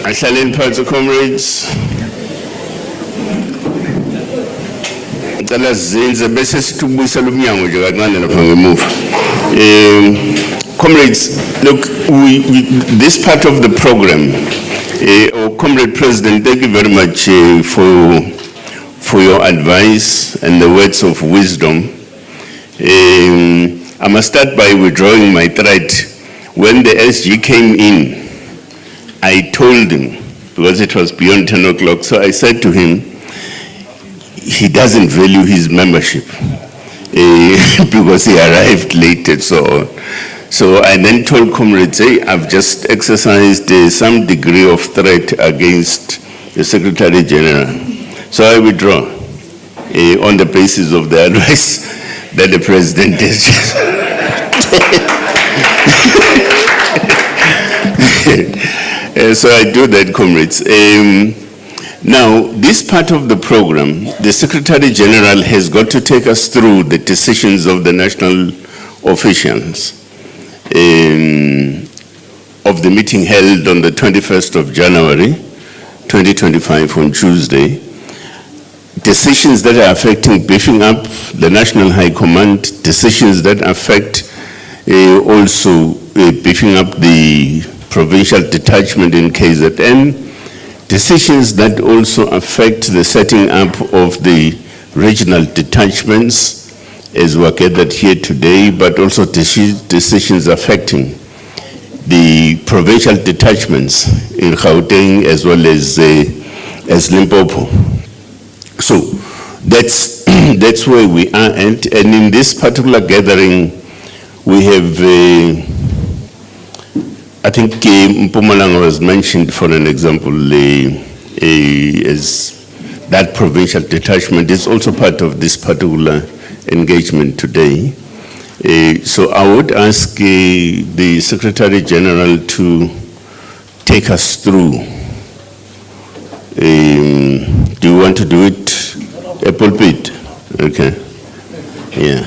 Ashalen Party comrades. Comrades, look, this part of the program, Comrade President, thank you very much for your advice and the words of wisdom. I must start by withdrawing my threat. When the SG came in, I told him, because it was beyond 10 o'clock, so I said to him, he doesn't value his membership because he arrived late and so on. So I then told comrades, hey, I've just exercised some degree of threat against the Secretary General. So I withdraw on the basis of the advice that the President has just so I do that, comrades. Now, this part of the program, the Secretary General has got to take us through the decisions of the national officials of the meeting held on the 21st of January, 2025 on Tuesday. Decisions that are affecting beefing up the National High Command, decisions that affect also beefing up the provincial detachment in KZN, decisions that also affect the setting up of the regional detachments as we are gathered here today, but also decisions affecting the provincial detachments in Gauteng as well as Limpopo. So that's where we are at, and in this particular gathering, we have I think Mpumalanga was mentioned for an example, as that provincial detachment is also part of this particular engagement today. So I would ask the Secretary General to take us through. Do you want to do it a pulpit? Okay. Yeah.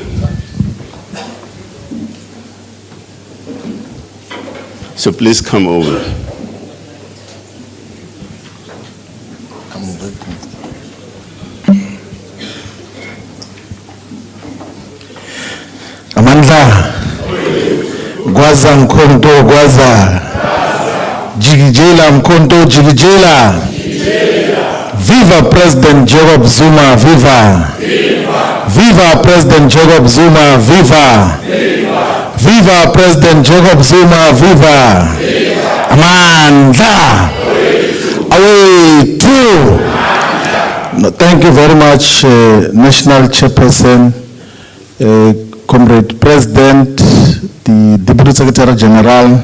So please come over. Amandla, Gwaza Umkhonto, Gwaza, Jigijela Umkhonto, Jigijela. Viva President Jacob Zuma, viva. Viva President Jacob Zuma, viva. Viva President Jacob Zuma, viva. Amandla. Away two. No, thank you very much, National Chairperson, Comrade President, the Deputy Secretary General,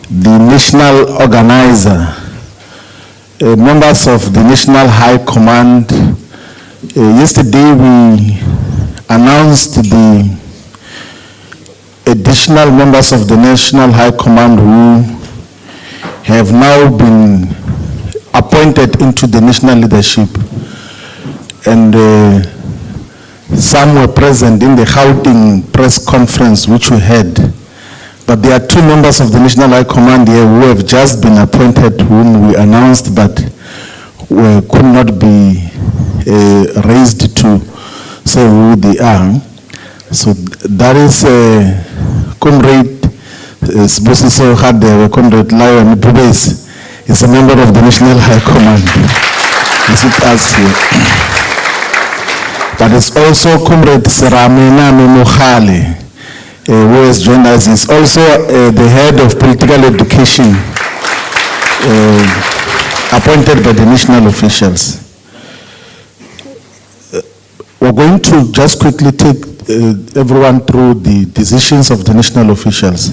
the National Organizer, members of the National High Command. Yesterday we announced the additional members of the National High Command who have now been appointed into the national leadership, and some were present in the Gauteng press conference which we had. But there are two members of the National High Command here who have just been appointed, whom we announced, but could not be raised to say who they are. So that is Comrade Sbusiso Hade, Comrade Lion Bubes is a member of the National High Command. Is with us here. But it's also Comrade Seramena Memohale, who has joined us. He's also the head of political education, appointed by the national officials. We're going to just quickly take everyone through the decisions of the national officials.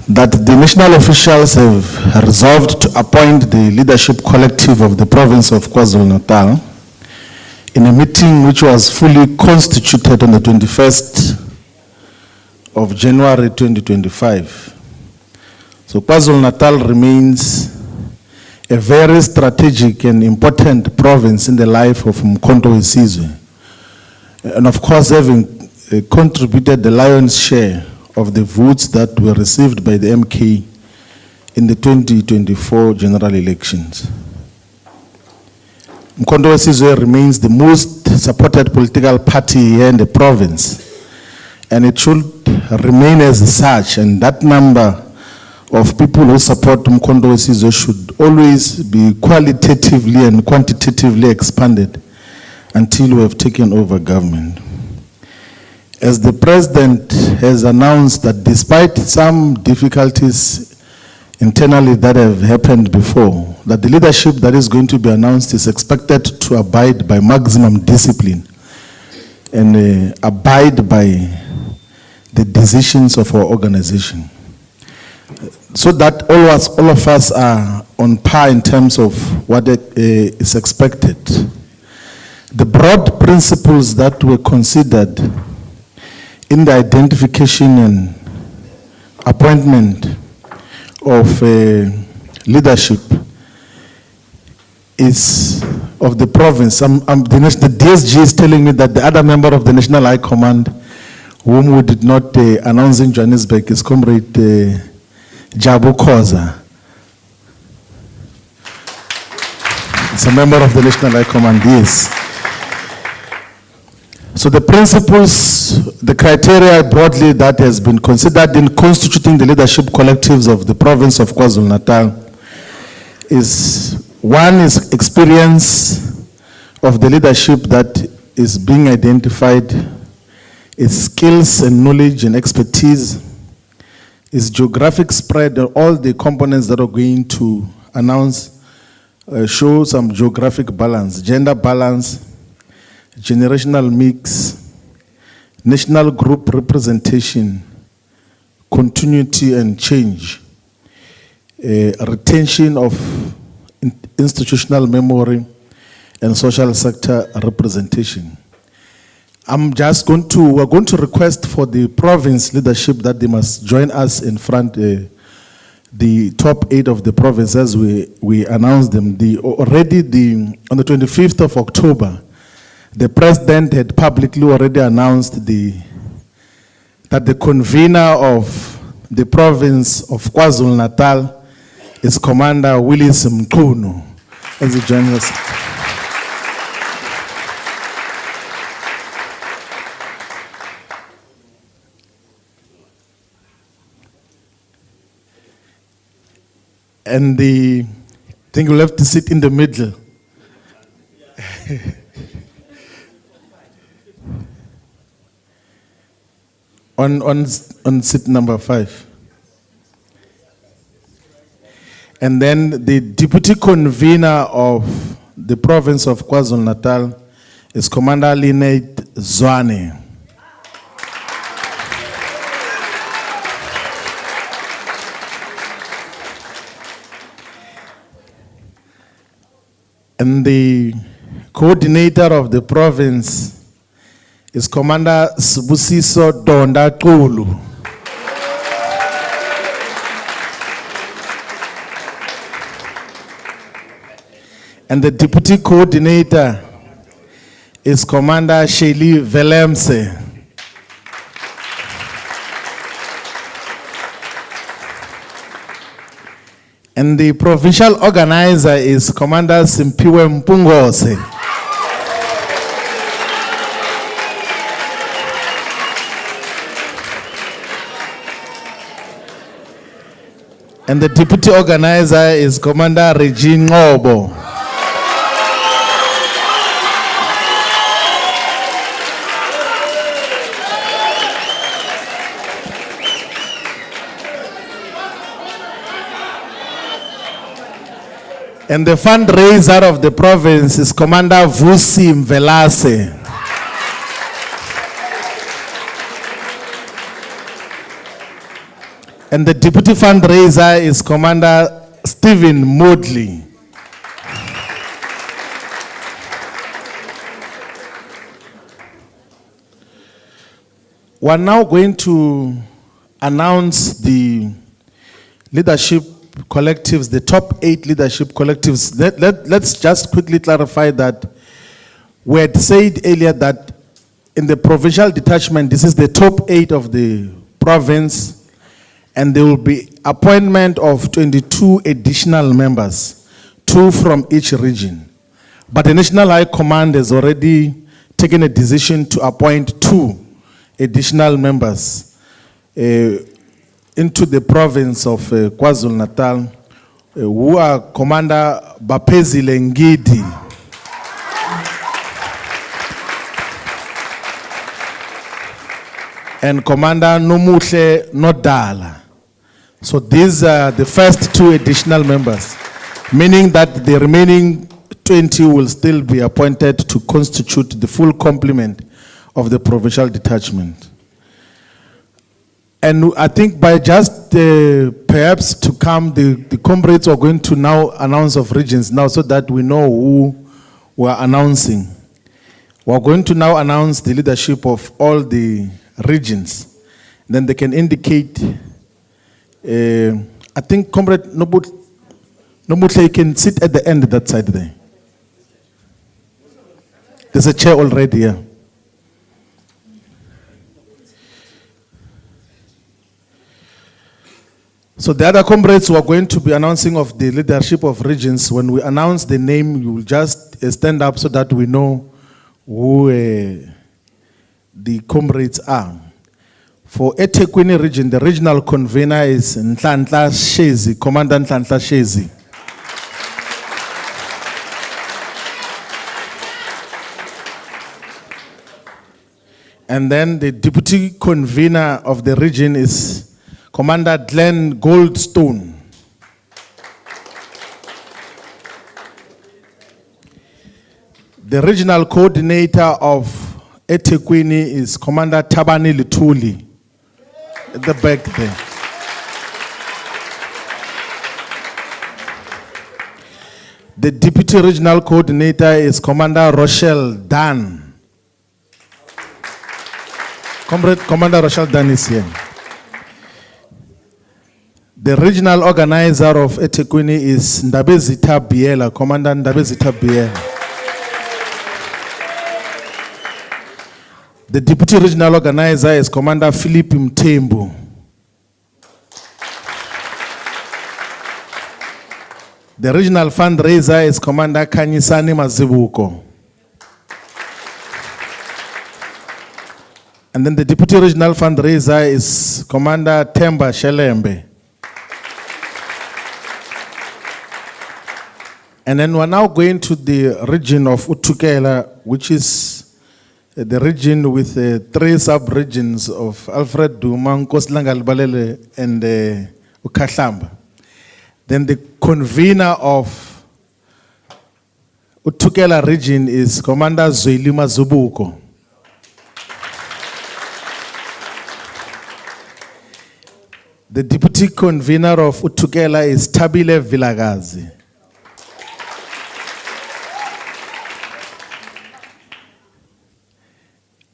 That the national officials have resolved to appoint the leadership collective of the province of KwaZulu-Natal in a meeting which was fully constituted on the 21st of January 2025. So KwaZulu-Natal remains a very strategic and important province in the life of Umkhonto Wesizwe. And of course, having contributed the lion's share of the votes that were received by the MK in the 2024 general elections. Umkhonto Wesizwe remains the most supported political party here in the province, and it should remain as such, and that number of people who support Umkhonto Wesizwe should always be qualitatively and quantitatively expanded until we have taken over government. As the president has announced that despite some difficulties internally that have happened before, that the leadership that is going to be announced is expected to abide by maximum discipline and abide by the decisions of our organization, so that all of us are on par in terms of what is expected. The broad principles that were considered in the identification and appointment of leadership is of the province. The DSG is telling me that the other member of the National High Command, whom we did not announce in Johannesburg, is Comrade Jabu Khoza. It's a member of the National High Command, yes. So the principles, the criteria broadly that has been considered in constituting the leadership collectives of the province of KwaZulu-Natal is, one is experience of the leadership that is being identified, its skills and knowledge and expertise, its geographic spread, and all the components that are going to announce show some geographic balance, gender balance, generational mix, national group representation, continuity and change, retention of institutional memory, and social sector representation. We're going to request for the province leadership that they must join us in front, the top 8 of the province as we announce them. On the 25th of October, the president had publicly already announced that the convener of the province of KwaZulu-Natal is Commander Willis Umkhonto as the general secretary. And I think we'll have to sit in the middle. on seat number 5. And then the deputy convener of the province of KwaZulu-Natal is Commander Lynette Zwane. And the coordinator of the province is Commander Sibusiso Donda Kulu. And the deputy coordinator is Commander Shelly Velemse. And the provincial organizer is Commander Simpiwe Mpungose. And the deputy organizer is Commander Regine Ngobo. And the fundraiser of the province is Commander Vusi Mvelase. And the deputy fundraiser is Commander Stephen Modley. We're now going to announce the leadership collectives, the top 8 leadership collectives. Let's just quickly clarify that we had said earlier that in the provincial detachment, this is the top 8 of the province, and there will be appointment of 22 additional members, 2 from each region. But the National High Command has already taken a decision to appoint 2 additional members into the province of KwaZulu-Natal, who are Commander Bapezile Ngidi, and Commander Nomuhle Nodala. So these are the first 2 additional members, meaning that the remaining 20 will still be appointed to constitute the full complement of the provincial detachment. And I think by just perhaps to come, the comrades are going to now announce of regions now so that we know who we are announcing. We are going to now announce the leadership of all the regions. Then they can indicate, I think Comrade Nomuhle can sit at the end of that side there. There's a chair already here. So the other comrades who are going to be announcing of the leadership of regions, when we announce the name, you will just stand up so that we know who the comrades are. For eThekwini region, the regional convener is Nhlanhla Shezi, Commander Nhlanhla Shezi. And then the deputy convener of the region is Commander Glenn Goldstone. The regional coordinator of eThekwini is Commander Tabani Lituli, at the back there. The deputy regional coordinator is Commander Rochelle Dan. Commander Rochelle Dan is here. The regional organizer of eThekwini is Ndabezitha Biela, Commander Ndabezitha Biela. The deputy regional organizer is Commander Philip Mtembu. The regional fundraiser is Commander Kanyisani Mazibuko. And then the deputy regional fundraiser is Commander Temba Shelembe. And then we're now going to the region of Utukela, which is the region with 3 sub-regions of Alfred Duma, Nkostlanga Balele, and Ukahlamba. Then the convener of Utukela region is Commander Zwelima Zubuko. The deputy convener of Utukela is Tabile Vilagazi.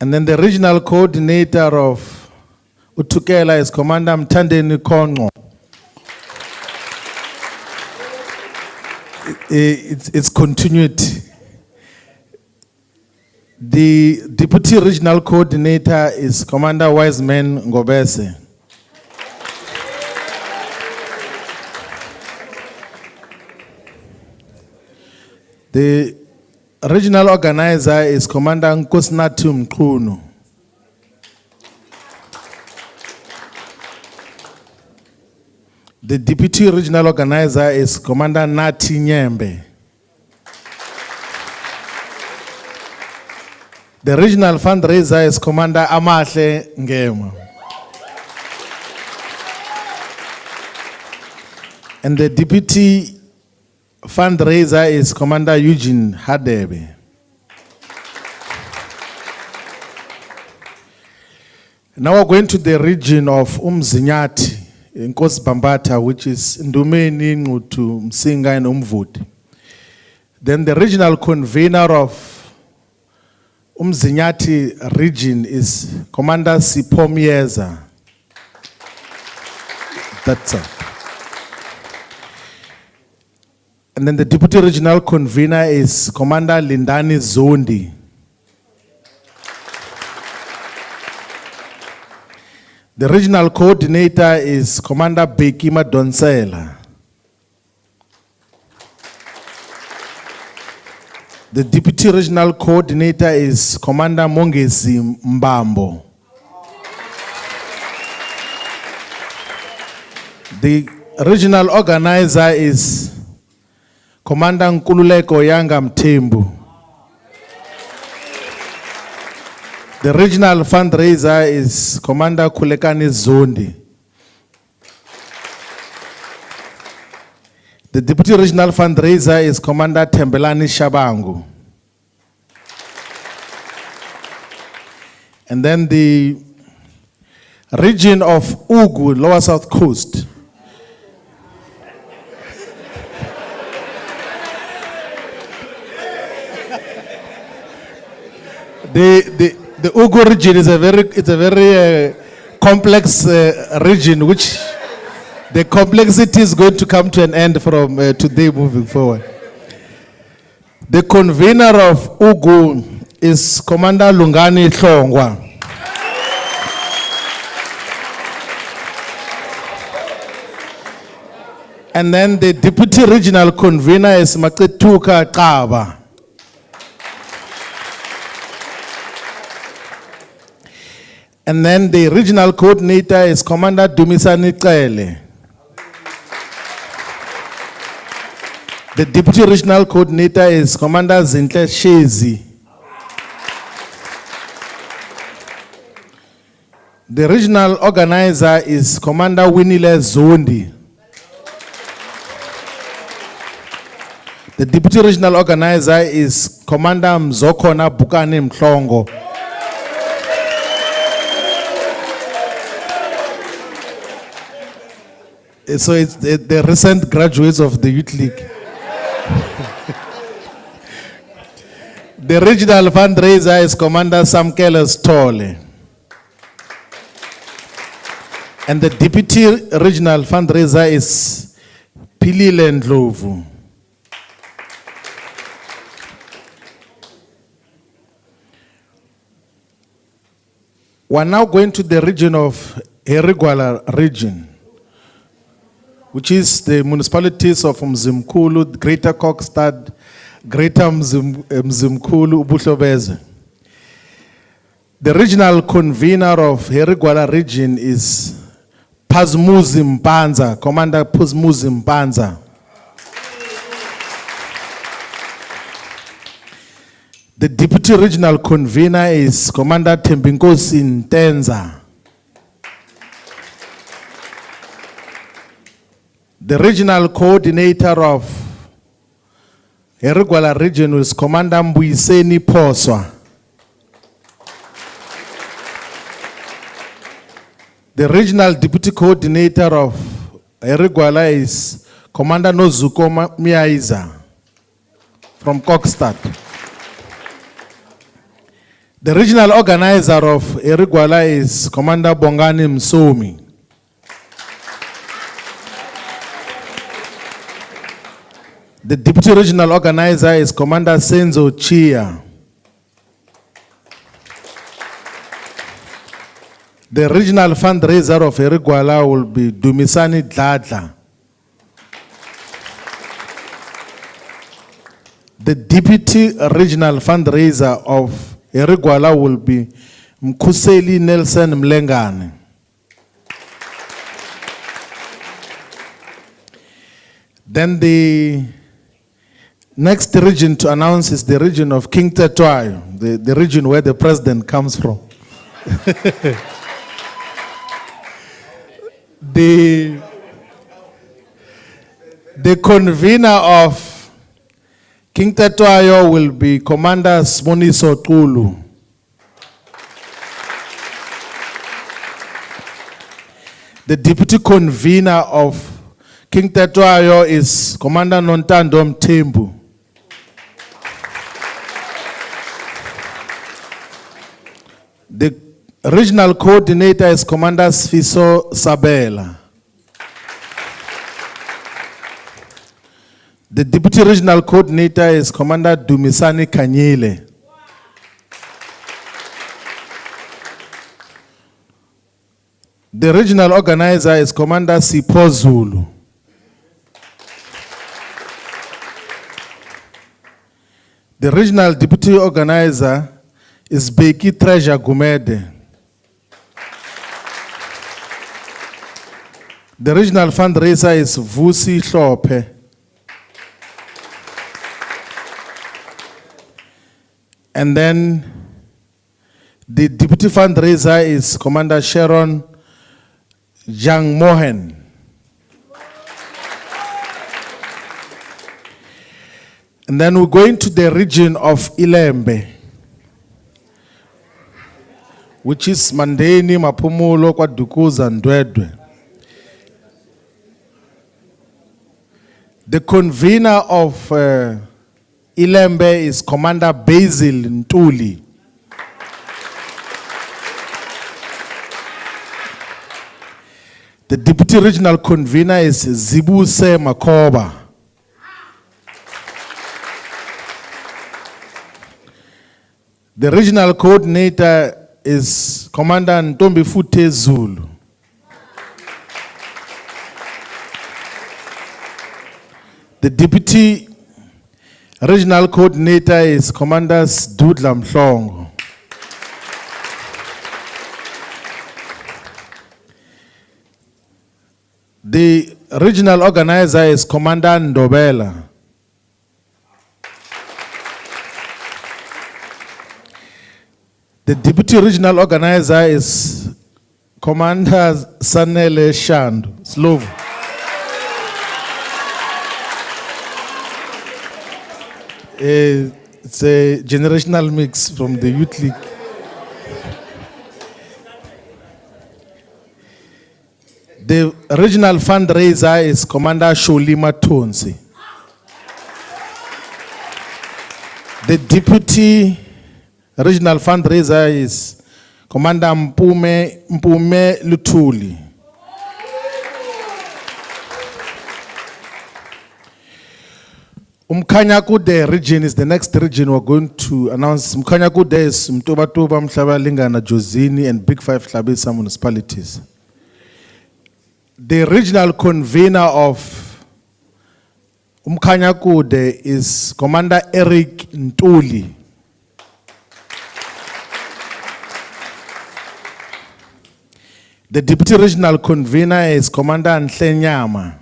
And then the regional coordinator of Utukela is Commander Mtandeni Kongo. It's continuity. The deputy regional coordinator is Commander Wiseman Ngobese. The regional organizer is Commander Nkosinathi Mqunu. The deputy regional organizer is Commander Nati Nyembe. The regional fundraiser is Commander Amahle Ngema. And the deputy fundraiser is Commander Eugene Hadebe. Now we're going to the region of Umzinyati in Bambata, which is Ndumeni, Ngutu, Msinga, and Umvudi. Then the regional convener of Umzinyati region is Commander Sipomieza. That's it. And then the deputy regional convener is Commander Lindani Zondi. The regional coordinator is Commander Bekima Donsela. The deputy regional coordinator is Commander Mongezi Mbambo. The regional organizer is Commander Nkululeko Yanga Mtembu. The regional fundraiser is Commander Kulekani Zondi. The deputy regional fundraiser is Commander Tembelani Shabangu. And then the region of Ugu, Lower South Coast. The Ugu region is a very complex region, which the complexity is going to come to an end from today moving forward. The convener of Ugu is Commander Lungani Hlongwa. And then the deputy regional convener is Maketuka Kaba. And then the regional coordinator is Commander Dumisani Kele. The deputy regional coordinator is Commander Zintle Shezi. The regional organizer is Commander Winile Zondi. The deputy regional organizer is Commander Mzokona Bukani Mhlongo. So it's the recent graduates of the Youth League. The regional fundraiser is Commander Samkele Stole. And the deputy regional fundraiser is Pilile Ndlovu. We're now going to the region of Herigwala region, which is the municipalities of Mzimkhulu, Greater Kokstad, Greater Mzimkhulu, Ubuhlebeze. The regional convener of Herigwala region is Phazmuzi Mpanza, Commander Phazmuzi Mpanza. The deputy regional convener is Commander Tembinkosi Ntenza. The regional coordinator of Herigwala region is Commander Mbuiseni Poswa. The regional deputy coordinator of Herigwala is Commander Nozuko Miaiza from Kokstad. The regional organizer of Herigwala is Commander Bongani Msomi. The deputy regional organizer is Commander Senzo Chia. The regional fundraiser of Herigwala will be Dumisani Dladla. The deputy regional fundraiser of Herigwala will be Mkuseli Nelson Mlengane. Then the next region to announce is the region of King Tetwayo, the region where the president comes from. The convener of King Tetwayo will be Commander Smoniso Tulu. The deputy convener of King Tetwayo is Commander Nontando Mtembu. The regional coordinator is Commander Sfiso Sabela. The deputy regional coordinator is Commander Dumisani Kanyile. The regional organizer is Commander Sipho Zulu. The regional deputy organizer is Beki Treasure Gumede. The regional fundraiser is Vusi Hlope. And then the deputy fundraiser is Commander Sharon Jang Mohan. And then we're going to the region of Ilembe, which is Mandeni, Mapumulo, Kwadukuza, and Ndwedwe. The convener of Ilembe is Commander Basil Ntuli. The deputy regional convener is Zibuse Makoba. The regional coordinator is Commander Ntombi Fute Zulu. The deputy regional coordinator is Commander Dudla Mhlongo. The regional organizer is Commander Ndobela. The deputy regional organizer is Commander Sanele Shandu, Slovo. It's a generational mix from the Youth League. The regional fundraiser is Commander Sholima Tonsi. The deputy regional fundraiser is Commander Mpume Lutuli. Umkhonto region is the next region we're going to announce. Umkhonto is Mtobatoba, Mhlabalingana, Jozini, and Big Five Hlabisa municipalities. The regional convener of Umkhonto is Commander Eric Ntuli. The deputy regional convener is Commander Nhlenyama.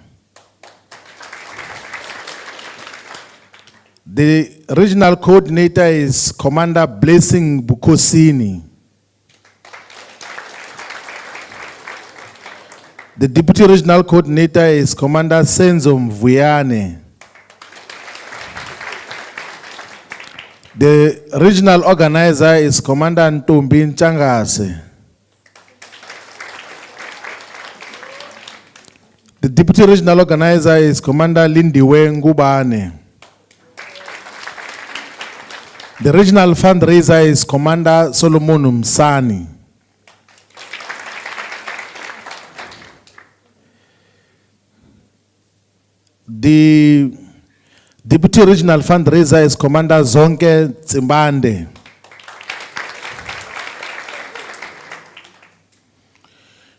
The regional coordinator is Commander Blessing Bukosini. The deputy regional coordinator is Commander Senzo Mvuyane. The regional organizer is Commander Ntombi Nchangase. The deputy regional organizer is Commander Lindiwe Ngubane. The regional fundraiser is Commander Solomon Msani. The deputy regional fundraiser is Commander Zonke Tsimbande.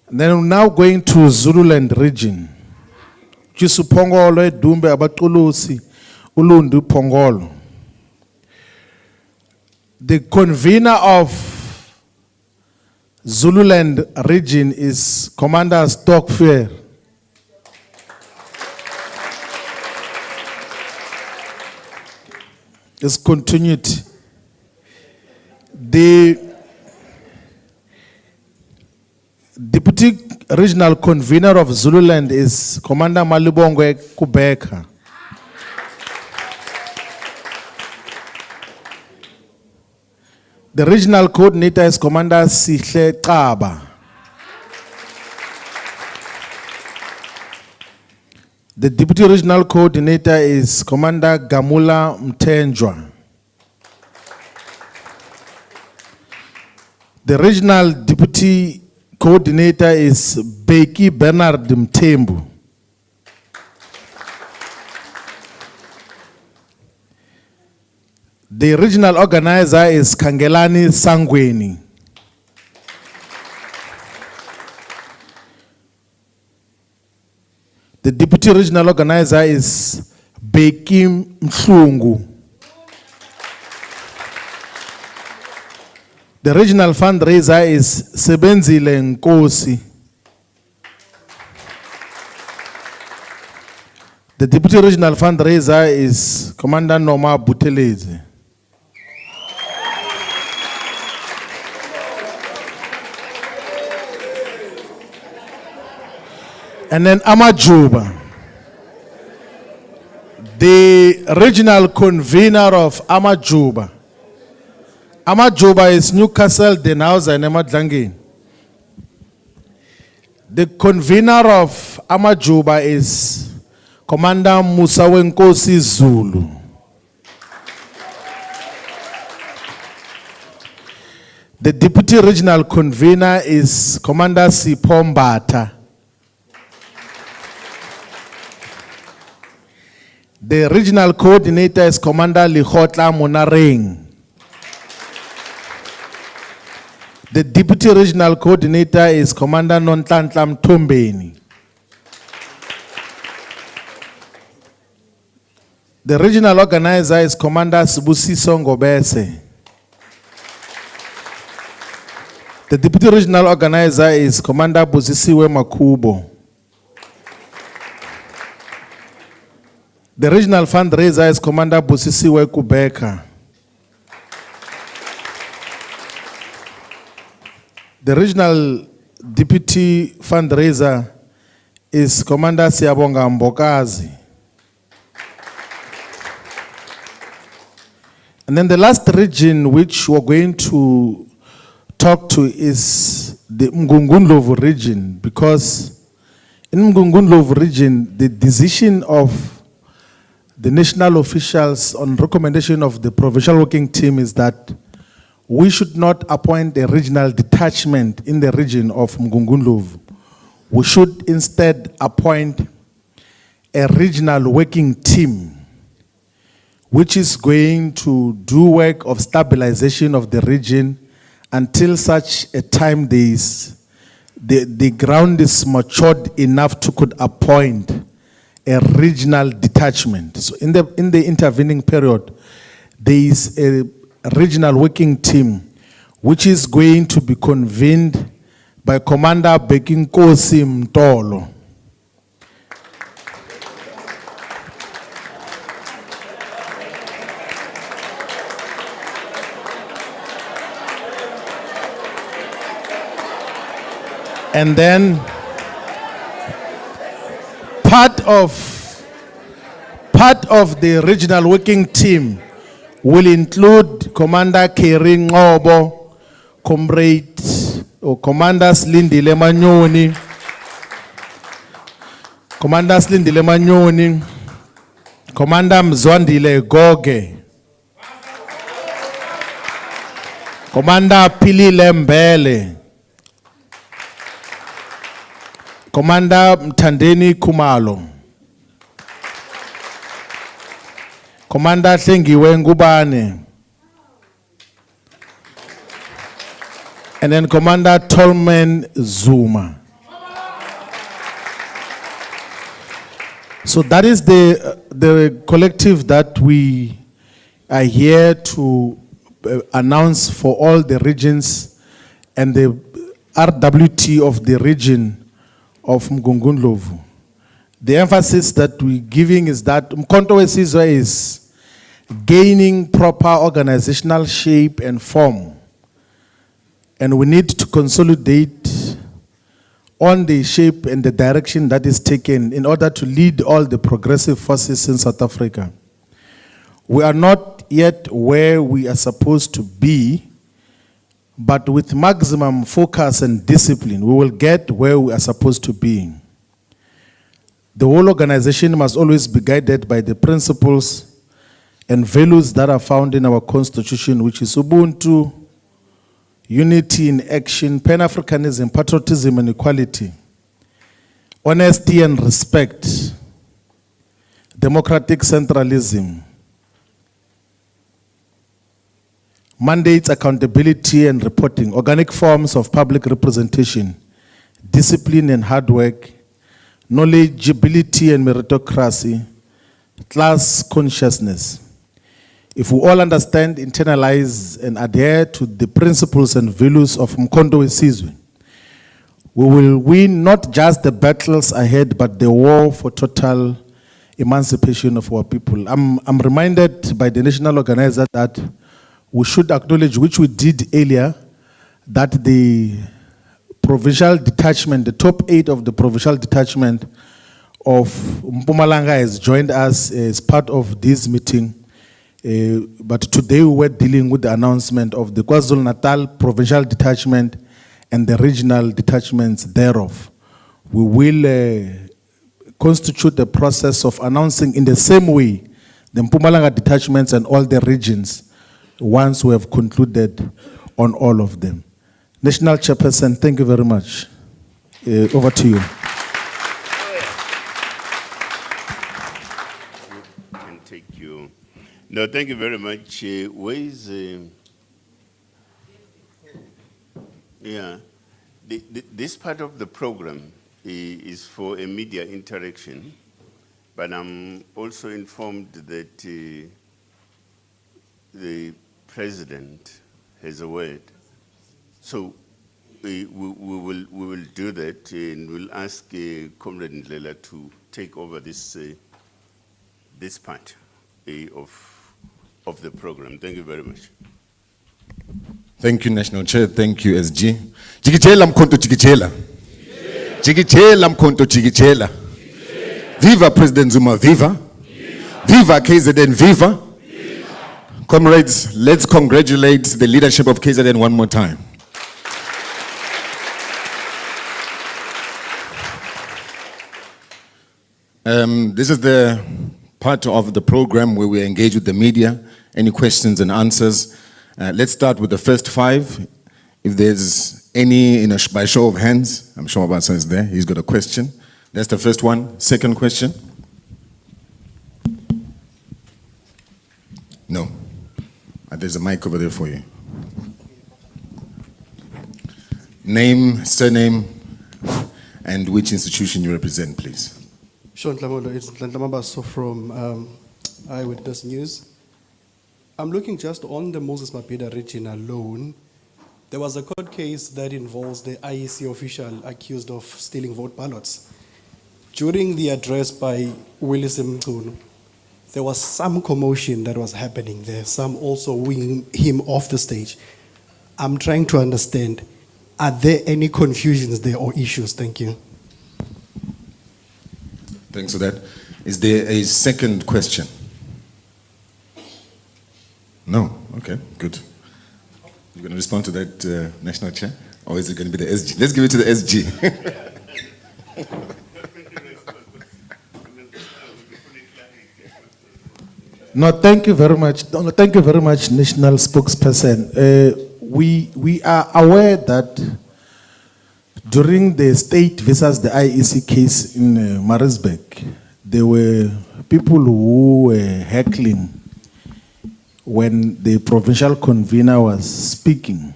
And then we're now going to Zululand region. Chisu Pongolo, Dumbe Abatulusi, Ulundu Pongolo. The convener of Zululand region is Commander Stockfair. Let's continue it. The deputy regional convener of Zululand is Commander Malibongwe Kubeka. The regional coordinator is Commander Sihle Kaba. The deputy regional coordinator is Commander Gamula Mtenjwa. The regional deputy coordinator is Beki Bernard Mtembu. The regional organizer is Kangelani Sangweni. The deputy regional organizer is Beki Mhlungu. The regional fundraiser is Sebenzile Nkosi. The deputy regional fundraiser is Commander Noma Butelezi. And then Amajuba, the regional convener of Amajuba. Amajuba is Newcastle, Denhausen, and Emadlangeni. The convener of Amajuba is Commander Musa Wenkosi Zulu. The deputy regional convener is Commander Sipho Mbata. The regional coordinator is Commander Likhotla Monareng. The deputy regional coordinator is Commander Nontlantla Mtombeni. The regional organizer is Commander Sibusiso Ngobese. The deputy regional organizer is Commander Busisiwe Makubo. The regional fundraiser is Commander Busisiwe Kubeka. The regional deputy fundraiser is Commander Siyabonga Mbokazi. And then the last region which we're going to talk to is the Umkhonto region, because in Umkhonto region, the decision of the national officials on recommendation of the provincial working team is that we should not appoint a regional detachment in the region of Umkhonto. We should instead appoint a regional working team which is going to do work of stabilization of the region until such a time the ground is matured enough to could appoint a regional detachment. So in the intervening period, there is a regional working team which is going to be convened by Commander Bekinkosi Mtolo. And then part of the regional working team will include Commander Kering Ngobo, Comrade or Commanders Lindile Manyoni, Commander Mzwandile Goge, Commander Pilile Mbele, Commander Mthandeni Kumalo, Commander Hlengiwe Ngubane, and then Commander Tolman Zuma. So that is the collective that we are here to announce for all the regions and the RWT of the region of Umkhonto. The emphasis that we're giving is that Umkhonto Wesizwe is gaining proper organizational shape and form. And we need to consolidate on the shape and the direction that is taken in order to lead all the progressive forces in South Africa. We are not yet where we are supposed to be, but with maximum focus and discipline, we will get where we are supposed to be. The whole organization must always be guided by the principles and values that are found in our constitution, which is Ubuntu, unity in action, Pan-Africanism, patriotism and equality, honesty and respect, democratic centralism, mandates, accountability and reporting, organic forms of public representation, discipline and hard work, knowledgeability and meritocracy, class consciousness. If we all understand, internalize, and adhere to the principles and values of Umkhonto Wesizwe, we will win not just the battles ahead, but the war for total emancipation of our people. I'm reminded by the national organizer that we should acknowledge, which we did earlier, that the provincial detachment, the top 8 of the provincial detachment of Mpumalanga has joined us as part of this meeting. But today we were dealing with the announcement of the KwaZulu-Natal provincial detachment and the regional detachments thereof. We will constitute the process of announcing in the same way the Mpumalanga detachments and all the regions once we have concluded on all of them. National Chairperson, thank you very much. Over to you. Can take you. No, thank you very much. Where is this part of the program is for a media interaction, but I'm also informed that the president has a word. So we will do that, and we'll ask Comrade Ndlela to take over this this part of the program. Thank you very much. Thank you, National Chair. Thank you, SG. Jikitela Umkhonto jikitela. Jikitela Umkhonto jikitela. Viva President Zuma, viva. Viva KZN, viva. Comrades, let's congratulate the leadership of KZN one more time. This is the part of the program where we engage with the media. Any questions and answers? Let's start with the first 5. If there's any, by show of hands, I'm sure Mabasa is there. He's got a question. That's the first one. Second question? No. There's a mic over there for you. Name, surname, and which institution you represent, please. Sean Tlamondo, it's Ntlamabaso from Eyewitness News. I'm looking just on the Moses Mabhida region alone. There was a court case that involves the IEC official accused of stealing vote ballots. During the address by Willis Umkhonto, there was some commotion that was happening there, some also winging him off the stage. I'm trying to understand, are there any confusions there or issues? Thank you. Thanks for that. Is there a second question? No? Okay, good. You're going to respond to that, National Chair? Or is it going to be the SG? Let's give it to the SG. No, thank you very much. No, thank you very much, National Spokesperson. We are aware that during the state versus the IEC case in Maritzburg, there were people who were heckling when the provincial convener was speaking.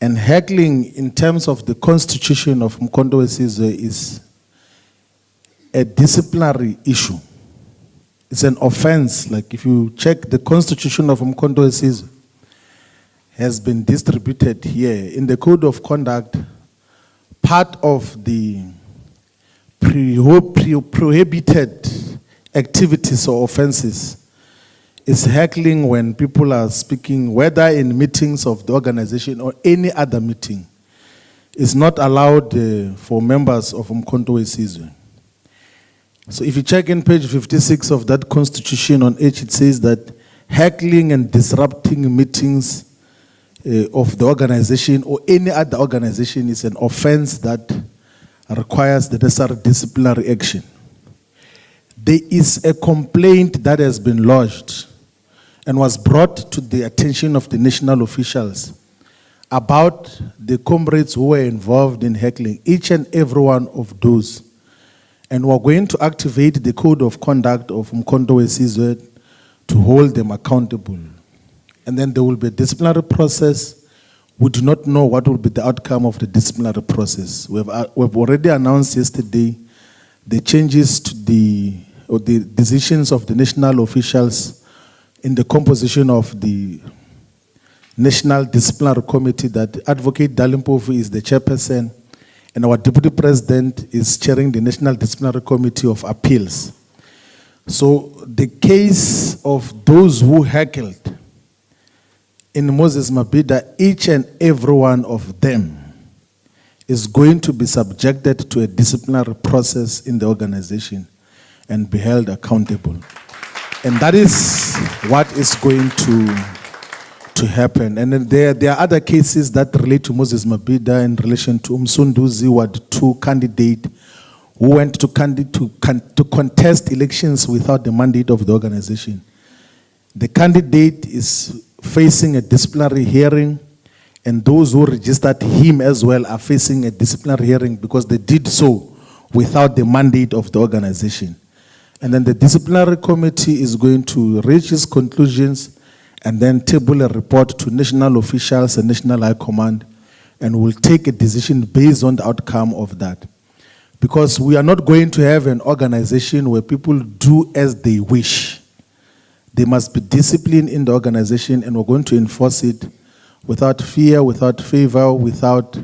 And heckling in terms of the constitution of Umkhonto Wesizwe is a disciplinary issue. It's an offense. Like if you check the constitution of Umkhonto Wesizwe, has been distributed here in the code of conduct. Part of the prohibited activities or offenses is heckling when people are speaking, whether in meetings of the organization or any other meeting. It's not allowed for members of Umkhonto Wesizwe. So if you check in page 56 of that constitution on H, it says that heckling and disrupting meetings of the organization or any other organization is an offense that requires the necessary disciplinary action. There is a complaint that has been lodged and was brought to the attention of the national officials about the comrades who were involved in heckling, each and every one of those. And we're going to activate the code of conduct of Umkhonto Wesizwe to hold them accountable. And then there will be a disciplinary process we do not know what will be the outcome of the disciplinary process. We've already announced yesterday the changes to the decisions of the national officials in the composition of the National Disciplinary Committee, that Advocate Dalimpofu is the chairperson and our Deputy President is chairing the National Disciplinary Committee of Appeals. So the case of those who heckled in Moses Mabhida, each and every one of them is going to be subjected to a disciplinary process in the organization and be held accountable. And that is what is going to happen. And then there are other cases that relate to Moses Mabhida in relation to Umsunduzi, who had two candidates who went to contest elections without the mandate of the organization. The candidate is facing a disciplinary hearing, and those who registered him as well are facing a disciplinary hearing because they did so without the mandate of the organization. And then the disciplinary committee is going to reach its conclusions and then table a report to national officials and national high command, and will take a decision based on the outcome of that. Because we are not going to have an organization where people do as they wish. There must be discipline in the organization, and we're going to enforce it without fear, without favor, without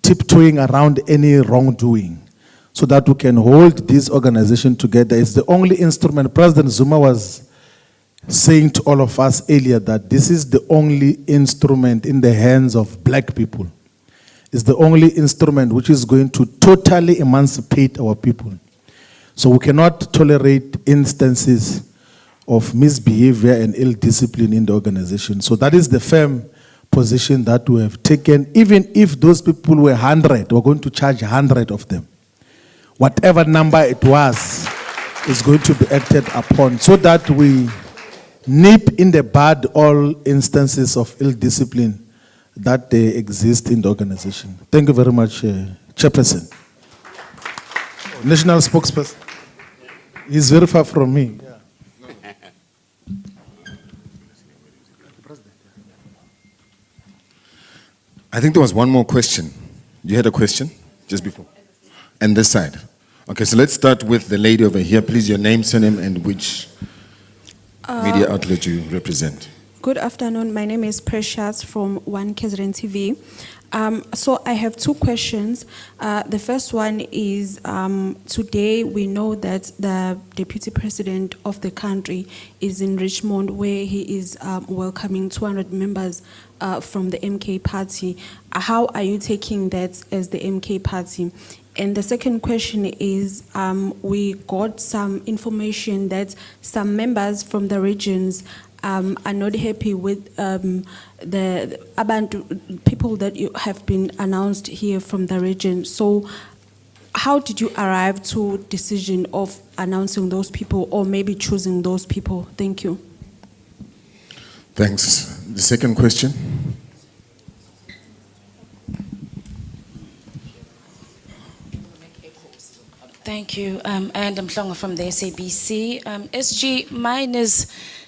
tiptoeing around any wrongdoing, so that we can hold this organization together. It's the only instrument. President Zuma was saying to all of us earlier that this is the only instrument in the hands of black people. It's the only instrument which is going to totally emancipate our people. So we cannot tolerate instances of misbehavior and ill discipline in the organization. So that is the firm position that we have taken. Even if those people were 100, we're going to charge 100 of them. Whatever number it was is going to be acted upon, so that we nip in the bud all instances of ill discipline that exist in the organization. Thank you very much, Chairperson. National spokesperson. He's very far from me. I think there was one more question. You had a question just before? And this side. Okay, so let's start with the lady over here. Please, your name, surname, and which media outlet you represent. Good afternoon. My name is Precious from One KZN TV. So I have two questions. The first one is, today we know that the Deputy President of the country is in Richmond, where he is welcoming 200 members from the MK party. How are you taking that as the MK party? And the second question is, we got some information that some members from the regions are not happy with the Abantu people that you have been announced here from the region. So how did you arrive to decision of announcing those people, or maybe choosing those people? Thank you. Thanks. The second question. Thank you. And I'm Mhlongo from the SABC. SG, mine is,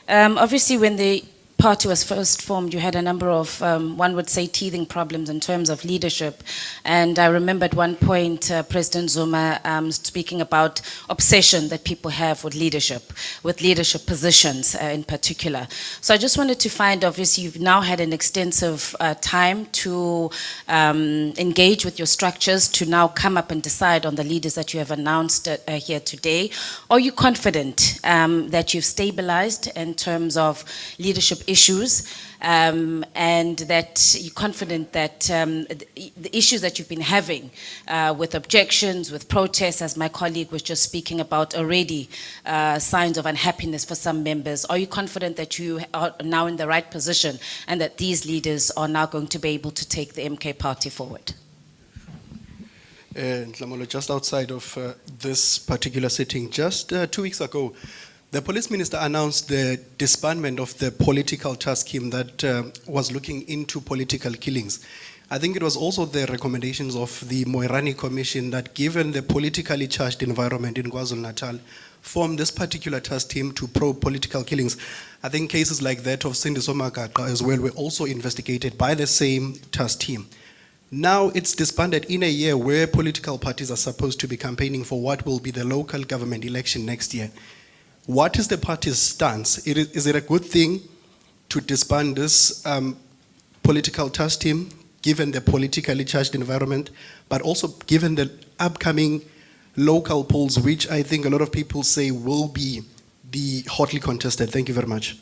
obviously when the party was first formed, you had a number of, one would say, teething problems in terms of leadership. And I remember at one point, President Zuma speaking about obsession that people have with leadership positions in particular. So I just wanted to find, obviously, you've now had an extensive time to engage with your structures to now come up and decide on the leaders that you have announced here today. Are you confident that you've stabilized in terms of leadership issues, and that you're confident that the issues that you've been having with objections, with protests, as my colleague was just speaking about already, signs of unhappiness for some members, are you confident that you are now in the right position and that these leaders are now going to be able to take the MK party forward? Ndlamolo, just outside of this particular sitting, just 2 weeks ago, the police minister announced the disbandment of the political task team that was looking into political killings. I think it was also the recommendations of the Moirani Commission that given the politically charged environment in KwaZulu-Natal, form this particular task team to probe political killings. I think cases like that of Sindiso Magaqa as well were also investigated by the same task team. Now it's disbanded in a year where political parties are supposed to be campaigning for what will be the local government election next year. What is the party's stance? Is it a good thing to disband this political task team, given the politically charged environment, but also given the upcoming local polls, which I think a lot of people say will be the hotly contested? Thank you very much.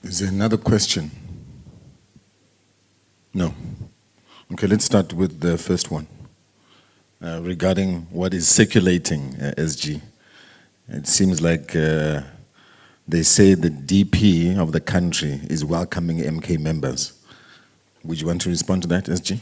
Is there another question? No. Okay, let's start with the first one regarding what is circulating, SG. It seems like they say the DP of the country is welcoming MK members. Would you want to respond to that, SG?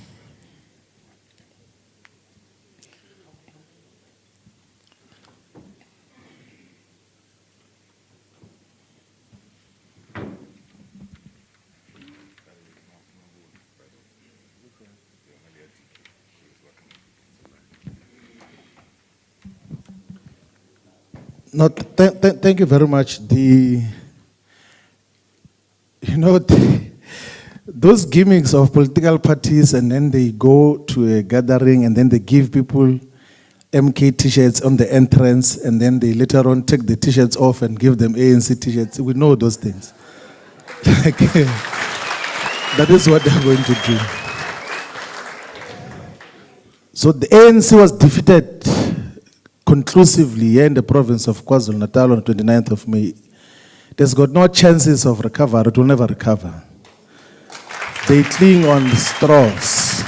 No, thank you very much. Those gimmicks of political parties, and then they go to a gathering and then they give people MK t-shirts on the entrance, and then they later on take the t-shirts off and give them ANC t-shirts. We know those things. That is what they're going to do. So the ANC was defeated conclusively here in the province of KwaZulu-Natal on 29th of May. It has got no chances of recovery. It will never recover. They cling on straws.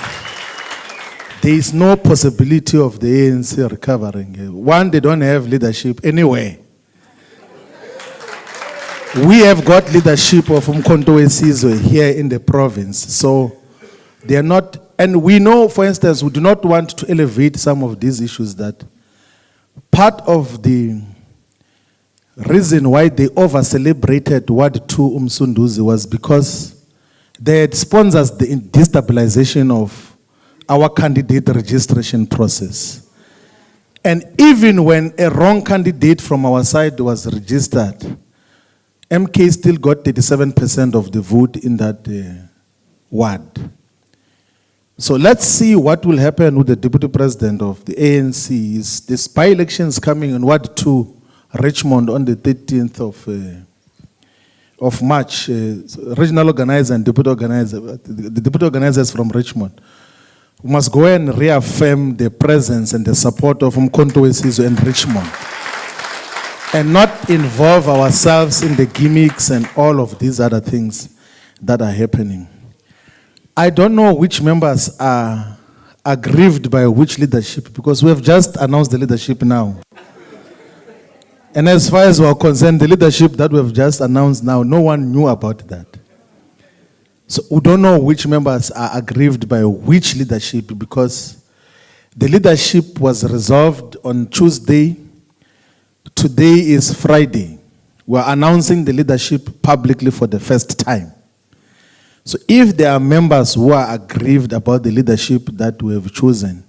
There is no possibility of the ANC recovering. One, they don't have leadership anywhere. We have got leadership of Umkhonto Wesizwe here in the province. So they are not, and we know, for instance, we do not want to elevate some of these issues that part of the reason why they over-celebrated Ward 2 Umsunduzi was because they had sponsors the destabilization of our candidate registration process. And even when a wrong candidate from our side was registered, MK still got 37% of the vote in that ward. So let's see what will happen with the Deputy President of the ANC. This by-elections coming in Ward 2, Richmond, on the 13th of March. Regional organizer and deputy organizer, the deputy organizers from Richmond, we must go and reaffirm the presence and the support of Umkhonto Wesizwe in Richmond, and not involve ourselves in the gimmicks and all of these other things that are happening. I don't know which members are aggrieved by which leadership, because we have just announced the leadership now. And as far as we are concerned, the leadership that we have just announced now, no one knew about that. So we don't know which members are aggrieved by which leadership, because the leadership was resolved on Tuesday. Today is Friday. We are announcing the leadership publicly for the first time. So if there are members who are aggrieved about the leadership that we have chosen,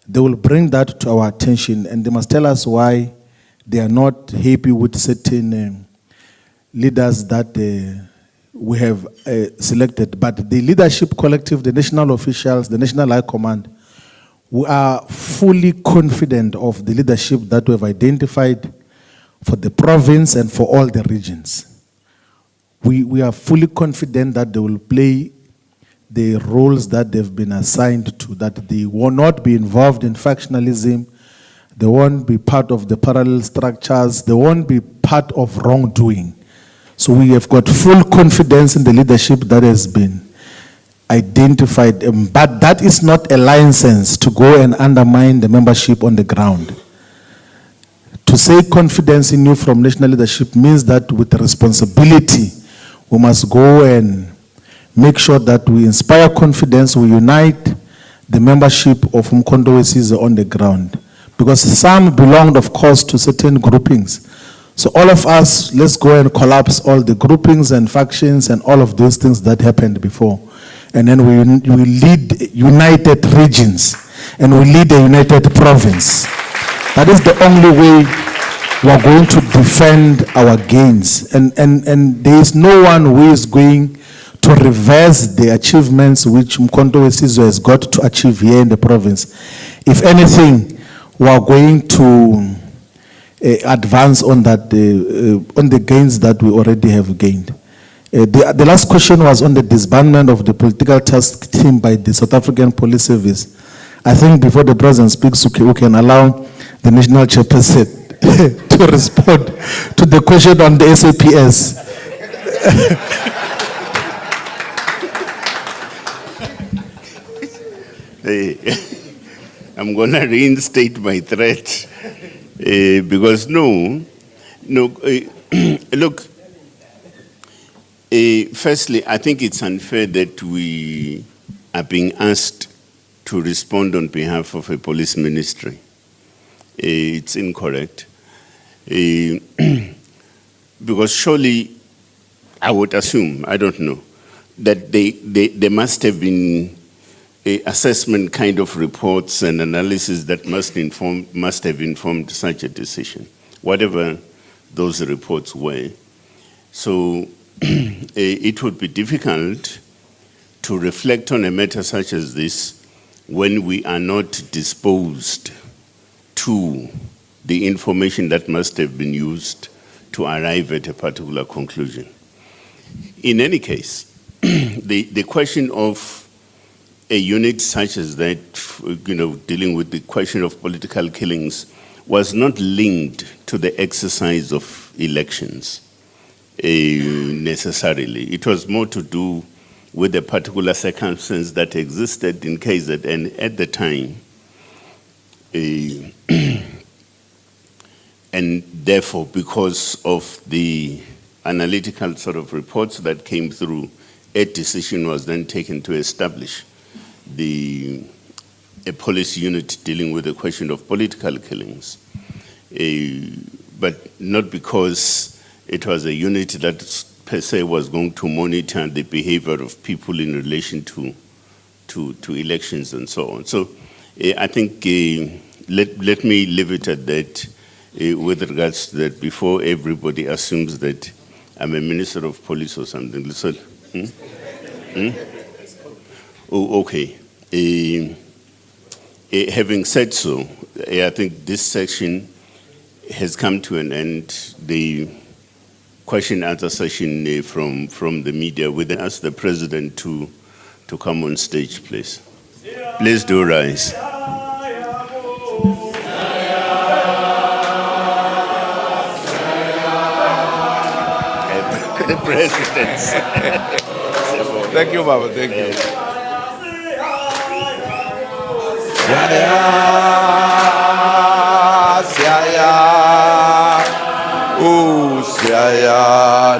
they will bring that to our attention, and they must tell us why they are not happy with certain leaders that we have selected. But the leadership collective, the national officials, the national high command, we are fully confident of the leadership that we have identified for the province and for all the regions. We are fully confident that they will play the roles that they've been assigned to, that they will not be involved in factionalism, they won't be part of the parallel structures, they won't be part of wrongdoing. So we have got full confidence in the leadership that has been identified, but that is not a license to go and undermine the membership on the ground. To say confidence in you from national leadership means that with responsibility, we must go and make sure that we inspire confidence, we unite the membership of Umkhonto Wesizwe on the ground. Because some belonged, of course, to certain groupings. So all of us, let's go and collapse all the groupings and factions and all of those things that happened before. And then we lead united regions and we lead a united province. That is the only way we are going to defend our gains. And there is no one who is going to reverse the achievements which Umkhonto Wesizwe has got to achieve here in the province. If anything, we are going to advance on that, on the gains that we already have gained. The last question was on the disbandment of the political task team by the South African Police Service. I think before the President speaks, we can allow the National Chairperson to respond to the question on the SAPS. I'm going to reinstate my threat because look, firstly, I think it's unfair that we are being asked to respond on behalf of a police ministry. It's incorrect. Because surely, I would assume, I don't know, that there must have been assessment kind of reports and analysis that must have informed such a decision, whatever those reports were. So it would be difficult to reflect on a matter such as this when we are not disposed to the information that must have been used to arrive at a particular conclusion. In any case, the question of a unit such as that, dealing with the question of political killings, was not linked to the exercise of elections necessarily. It was more to do with the particular circumstance that existed in KZN at the time. And therefore, because of the analytical sort of reports that came through, a decision was then taken to establish a police unit dealing with the question of political killings. But not because it was a unit that per se was going to monitor the behavior of people in relation to elections and so on. So I think let me leave it at that with regards to that before everybody assumes that I'm a minister of police or something. So, Oh, okay. Having said so, I think this section has come to an end. The question and answer session from the media. We then ask the President to come on stage, please. Please do rise. The President. Thank you, Baba. Thank you.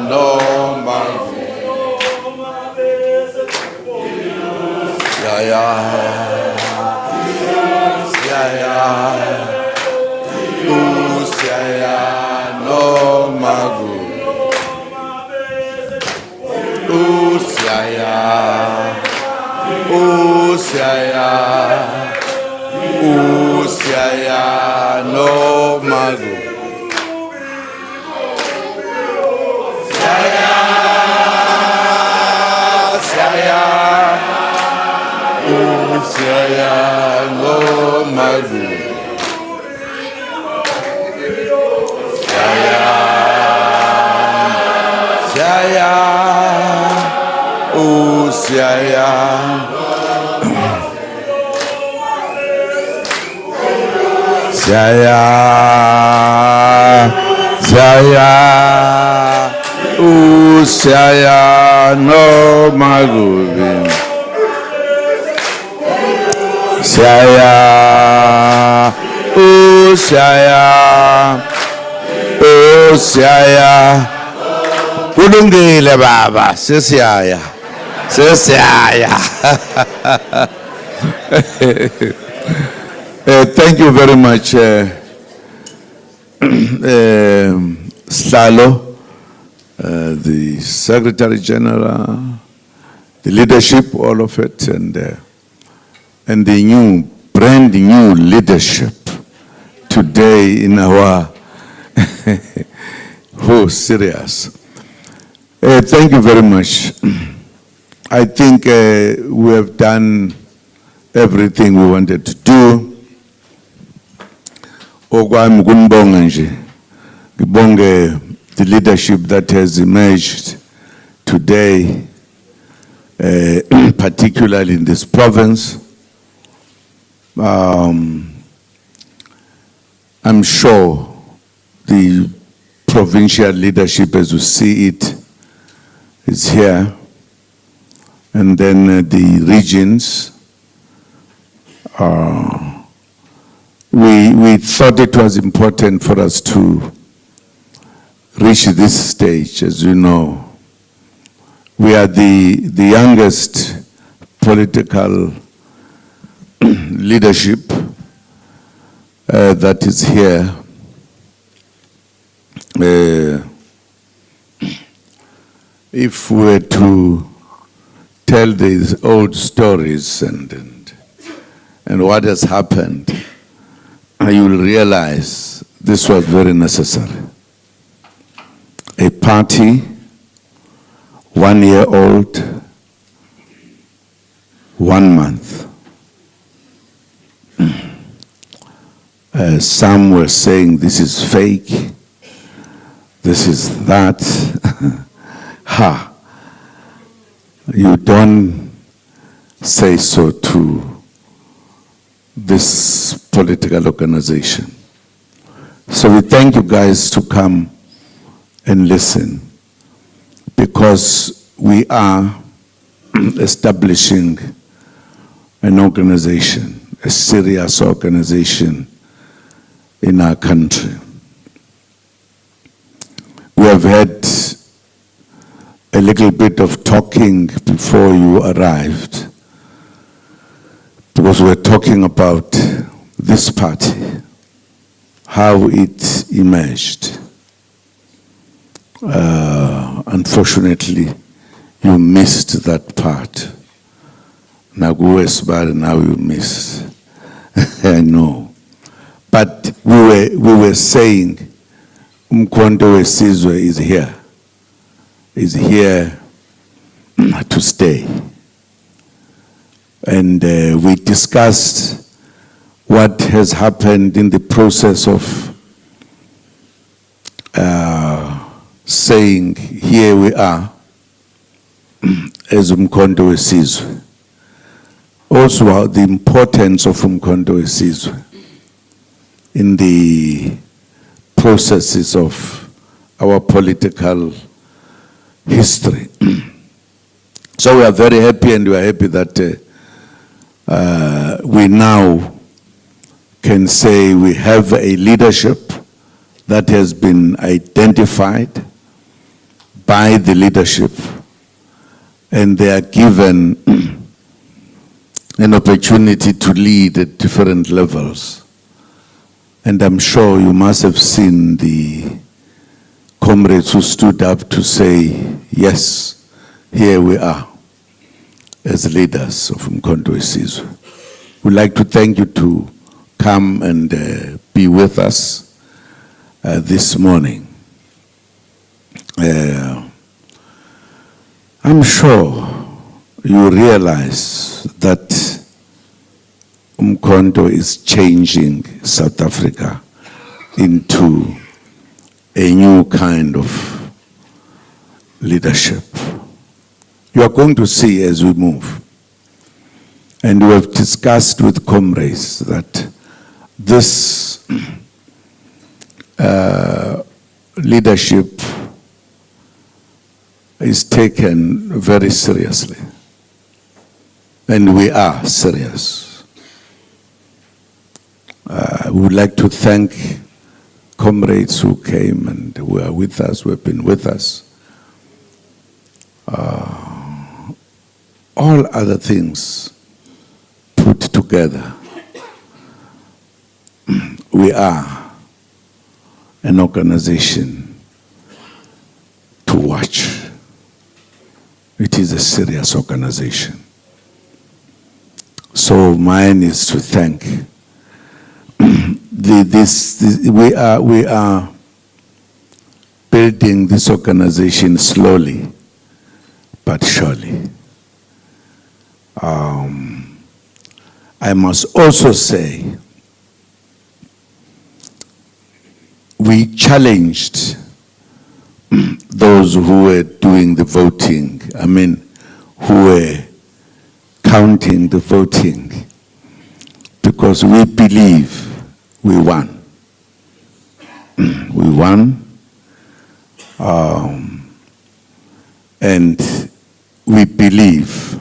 No man. No magu. No magu. No magu. No magubin. Kulungile baba, sesiyaya. Thank you very much, Slalo, the Secretary General, the leadership, all of it, and the new, brand new leadership today in our oh, serious. Thank you very much. I think we have done everything we wanted to do. Okwami kunibonga nje. Ngibonge the leadership that has emerged today, particularly in this province. I'm sure the provincial leadership, as we see it, is here. And then the regions. We thought it was important for us to reach this stage. As you know, we are the youngest political leadership that is here. If we were to tell these old stories and what has happened, you will realize this was very necessary. A party, 1 year old, 1 month. Some were saying this is fake, this is that. Ha! You don't say so to this political organization. So we thank you guys to come and listen, because we are establishing an organization, a serious organization in our country. We have had a little bit of talking before you arrived, because we're talking about this party, how it emerged. Unfortunately, you missed that part. Now you missed. I know. But we were saying, Umkhonto Wesizwe is here. Is here to stay. And we discussed what has happened in the process of saying, here we are, as Umkhonto Wesizwe. Also, the importance of Umkhonto Wesizwe in the processes of our political history. So we are very happy, and we are happy that we now can say we have a leadership that has been identified by the leadership, and they are given an opportunity to lead at different levels. And I'm sure you must have seen the comrades who stood up to say, yes, here we are as leaders of Umkhonto Wesizwe. We'd like to thank you to come and be with us this morning. I'm sure you realize that Umkhonto is changing South Africa into a new kind of leadership. You are going to see as we move. And we have discussed with comrades that this leadership is taken very seriously. And we are serious. We would like to thank comrades who came and who are with us, who have been with us. All other things put together, we are an organization watch. It is a serious organization. So mine is to thank. We are building this organization slowly but surely. I must also say, we challenged those who were doing the voting, who were counting the voting, because we believe we won. We won, and we believe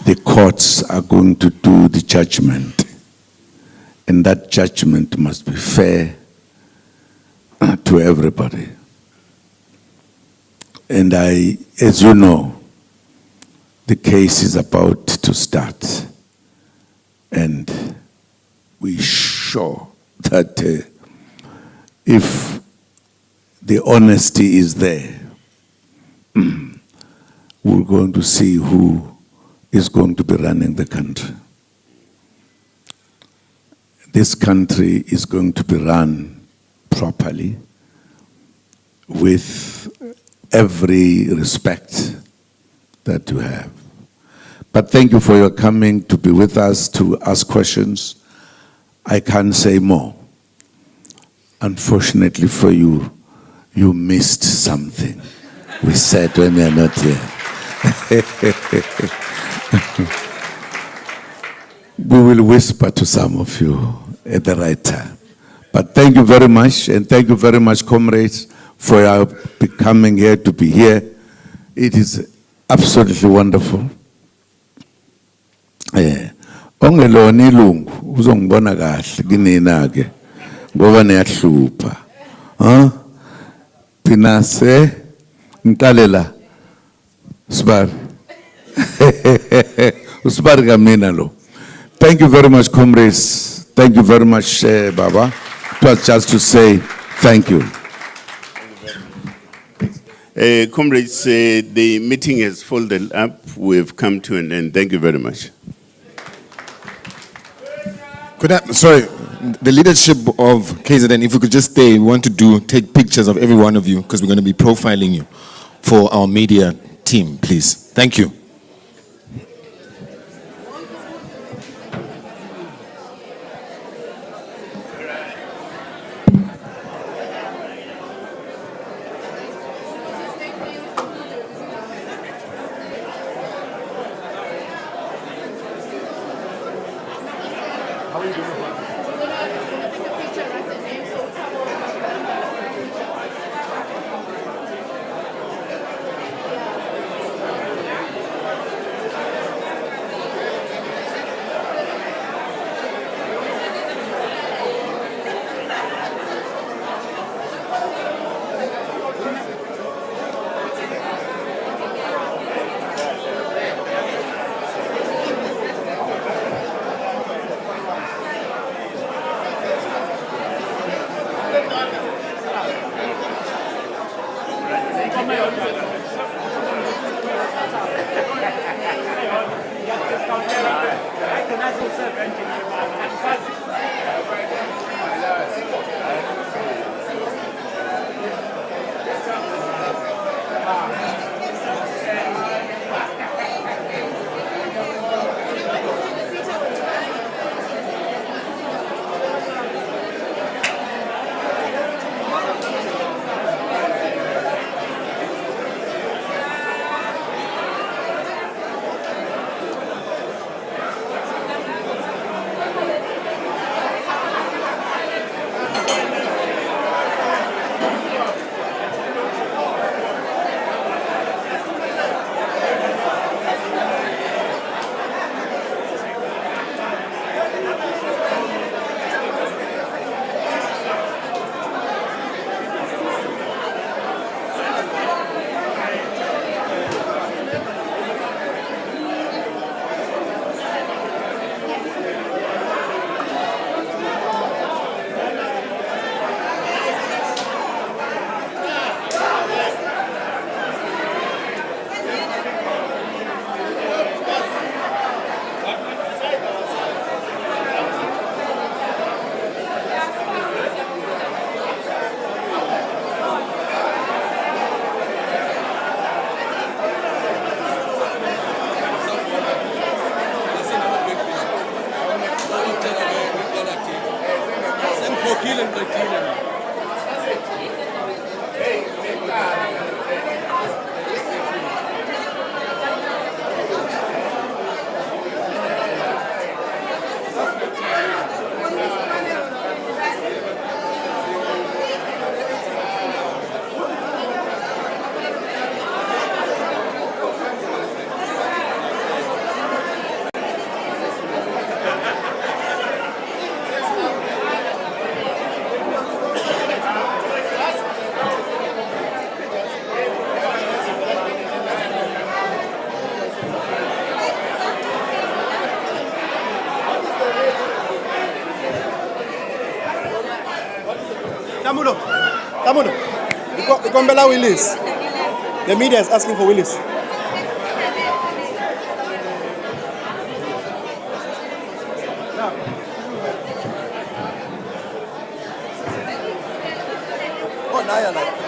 the courts are going to do the judgment, and that judgment must be fair to everybody. And as you know, the case is about to start, and we're sure that if the honesty is there, we're going to see who is going to be running the country. This country is going to be run properly with every respect that you have. But thank you for your coming to be with us, to ask questions. I can't say more. Unfortunately for you, you missed something we said when we are not here. We will whisper to some of you at the right time. But thank you very much, and thank you very much, comrades, for your coming here to be here. It is absolutely wonderful. Ongelona ilungu uzongibona kahle kinina ke ngoba niyahlupha. Pinase ngiqale la Sibari. Usibari kamina lo. Thank you very much, comrades. Thank you very much, Baba. It was just to say thank you. Comrades, the meeting has folded up. We've come to an end. Thank you very much. The leadership of KZN, if we could just stay, we want to take pictures of every one of you because we're going to be profiling you for our media team, please. Thank you. Tamulo, Ikombela Willis. The media is asking for Willis. Oh, now you're like.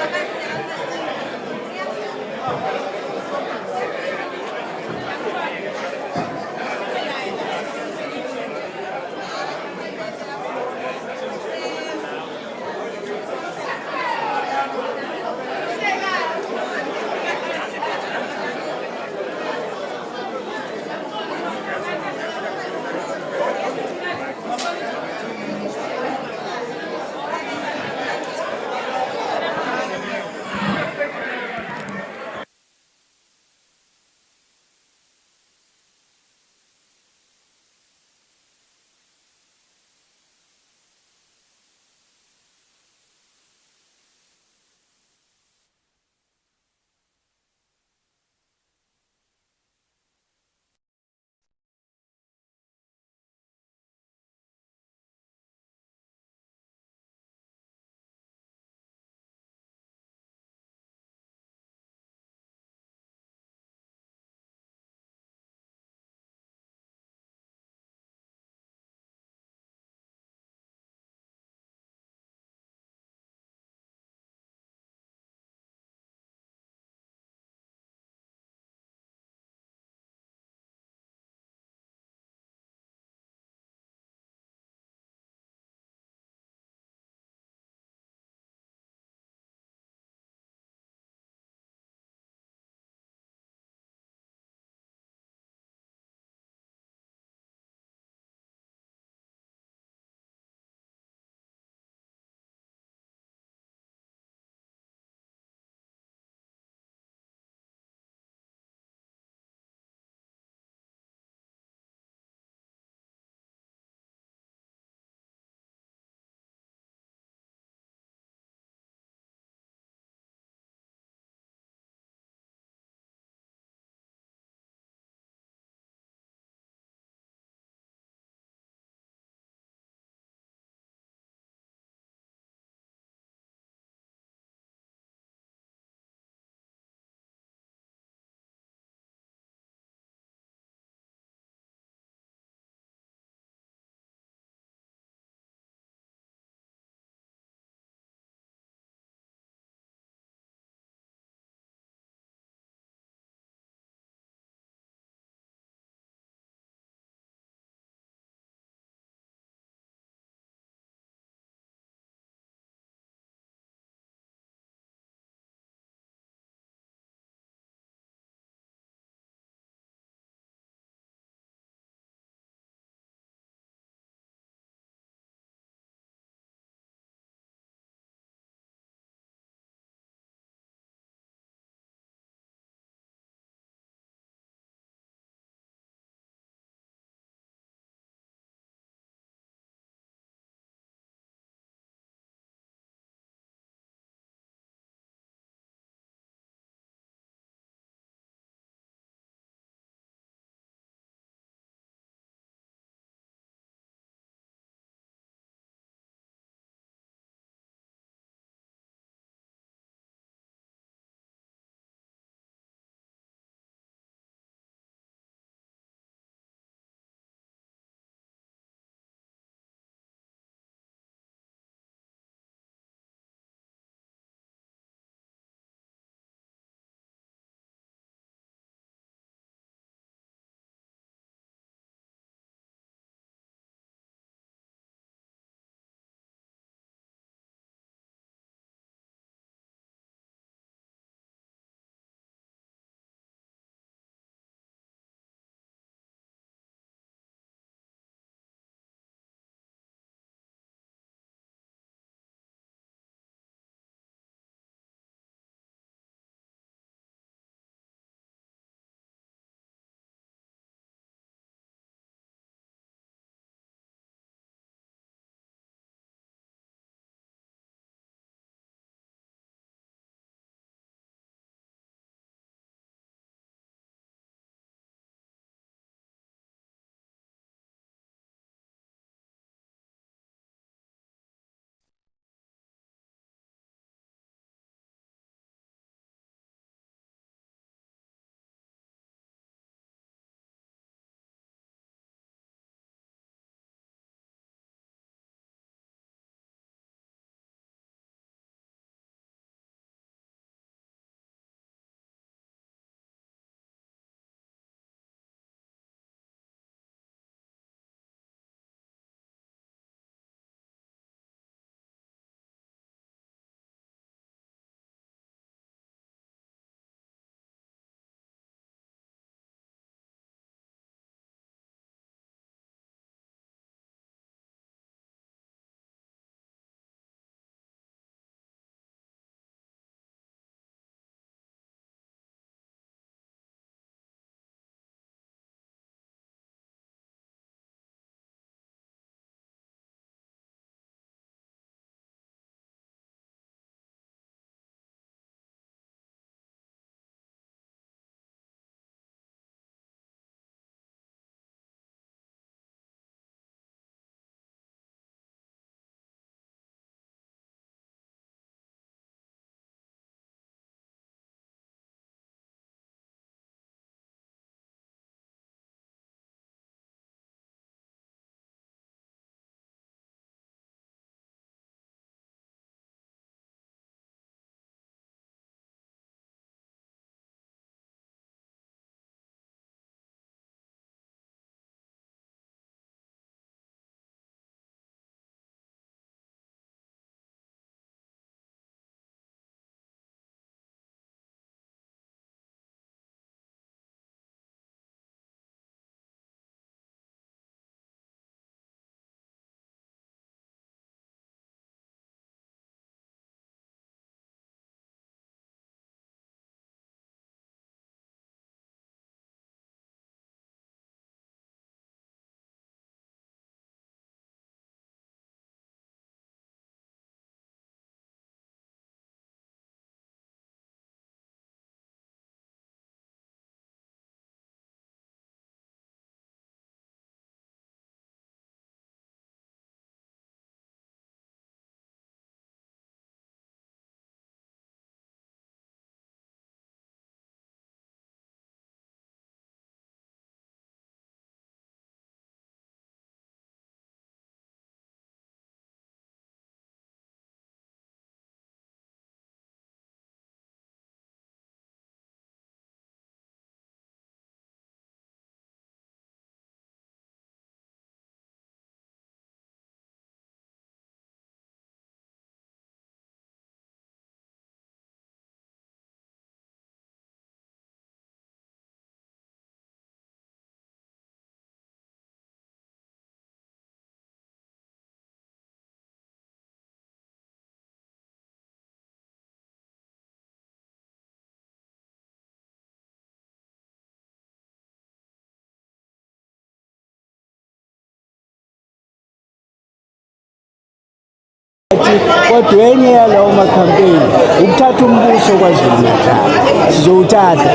kodwa enye yalawo makhampeyini ukuthatha umbuso kwaZulu-Natal. Sizowuthatha.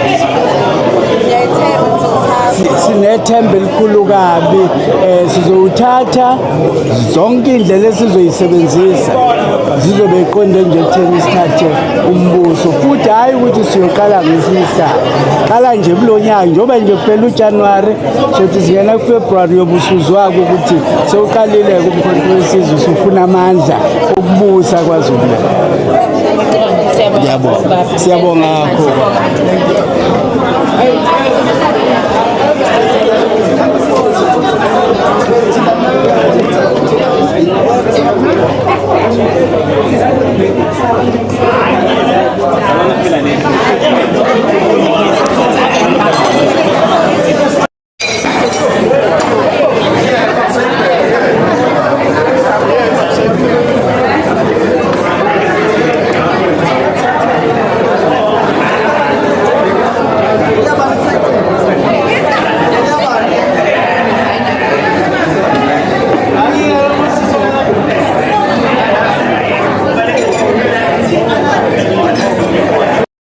Sinethemba elikhulu kabi, sizowuthatha zonke indlela esizoyisebenzisa zizobe iqonde nje ekutheni isithathe umbuso, futhi hayi ukuthi siyoqala ngesinye isikhathi, qala nje kulo nyaka njengoba nje kuphela uJanuwari sothi singena kuFebruwari yobusuzwako ukuthi sewuqalile kumkhonto wesizwe usufuna amandla okubusa kwaZulu-Natal. Siyabonga kakhulu.